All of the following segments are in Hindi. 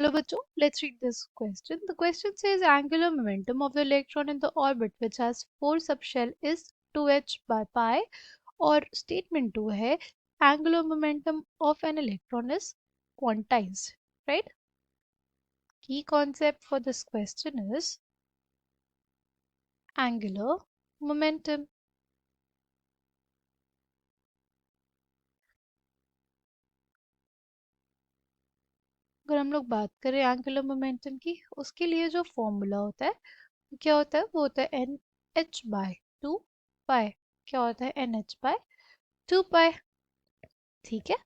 Hello, bachcho. Let's read this question. The question says angular momentum of the electron in the orbit which has 4 subshell is 2h by pi. और statement 2 है angular momentum of an electron is quantized. Right? Key concept for this question is angular momentum. अगर हम लोग बात करें एंगुलर मोमेंटम की, उसके लिए जो फॉर्मूला होता है वो क्या होता है? वो होता है n h by two pi. क्या होता है? N h by two pi. ठीक है.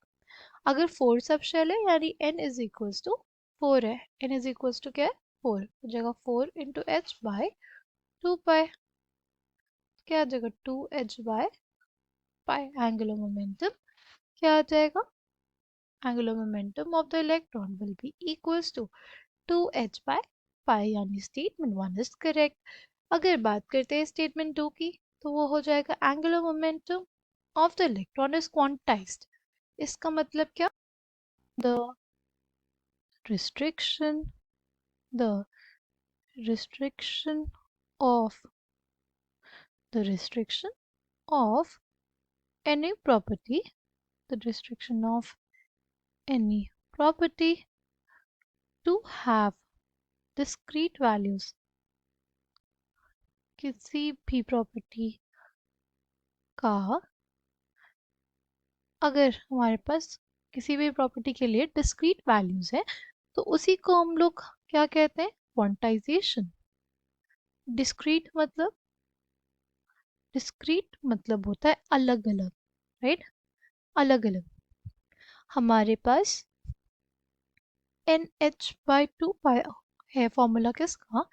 अगर फोर सब शेल है यानी n is equals to four है. एन इज इक्वल्स टू क्या है? फोर. हो जाएगा four into h by two pi. क्या आ जाएगा? Two h by pi. Angular momentum क्या आ जाएगा? Angular momentum of the electron will be equals to 2h by pi. यानी स्टेटमेंट वन इज करेक्ट. अगर बात करते हैं स्टेटमेंट टू की, तो वो हो जाएगा angular momentum of the electron is quantized. इसका मतलब क्या? The restriction the restriction of restriction of any property, the restriction of any property to have discrete values. किसी भी प्रॉपर्टी का अगर हमारे पास किसी भी प्रॉपर्टी के लिए डिस्क्रीट वैल्यूज है तो उसी को हम लोग क्या कहते हैं? क्वांटाइजेशन. डिस्क्रीट मतलब होता है अलग अलग. राइट? अलग अलग. हमारे पास एन एच बाई टू पाई है फॉर्मूला किसका?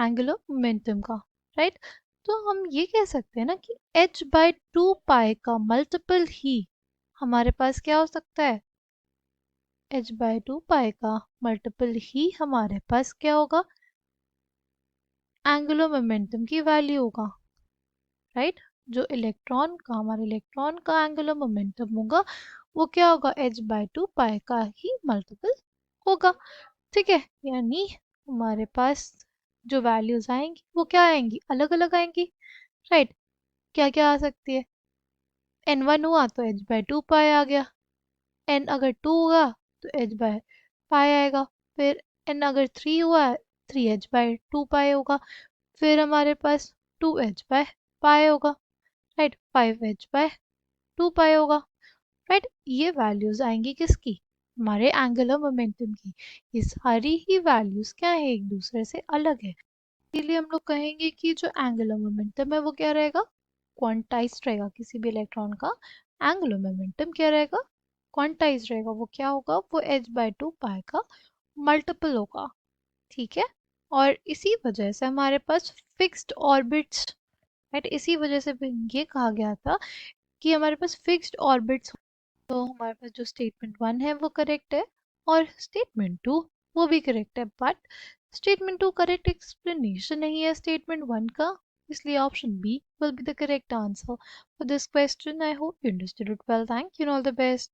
एंगुलर मोमेंटम का. राइट? तो हम ये कह सकते हैं ना कि एच बाई टू पाई का मल्टीपल ही हमारे पास क्या हो सकता है? एच बाई टू पाई का मल्टीपल ही हमारे पास क्या होगा? एंगुलर मोमेंटम की वैल्यू होगा. राइट? जो हमारे इलेक्ट्रॉन का एंगुलर मोमेंटम होगा वो क्या होगा? एच बाई टू पाई का ही मल्टीपल होगा. ठीक है. यानी हमारे पास जो वैल्यूज आएंगी वो क्या आएंगी? अलग अलग आएंगी. राइट? क्या क्या आ सकती है? एन वन हुआ तो एच बाई टू पाई आ गया. एन अगर टू हुआ तो एच बाय पाई आएगा. फिर एन अगर थ्री हुआ three h by two pi होगा. फिर हमारे पास टू एच बाय पाई होगा. Right? Five h by two pi होगा. राइट? ये वैल्यूज आएंगी किसकी? हमारे एंगुलर मोमेंटम की. ये सारी ही वैल्यूज क्या है? एक दूसरे से अलग है. इसीलिए हम लोग कहेंगे कि जो एंगुलर मोमेंटम है वो क्या रहेगा? क्वांटाइज्ड रहेगा. किसी भी इलेक्ट्रॉन का एंगुलर मोमेंटम क्या रहेगा? क्वांटाइज्ड रहेगा. वो क्या होगा? वो एच बाय टू पाई का मल्टीपल होगा. ठीक है. और इसी वजह से हमारे पास फिक्स्ड ऑर्बिट्स. राइट? इसी वजह से भी ये कहा गया था कि हमारे पास फिक्स्ड ऑर्बिट्स. तो हमारे पास जो स्टेटमेंट वन है वो करेक्ट है और स्टेटमेंट टू वो भी करेक्ट है. But statement two correct explanation नहीं है स्टेटमेंट वन का. इसलिए option B will be the correct answer for this question. I hope you understood it well. Thank you. All the best.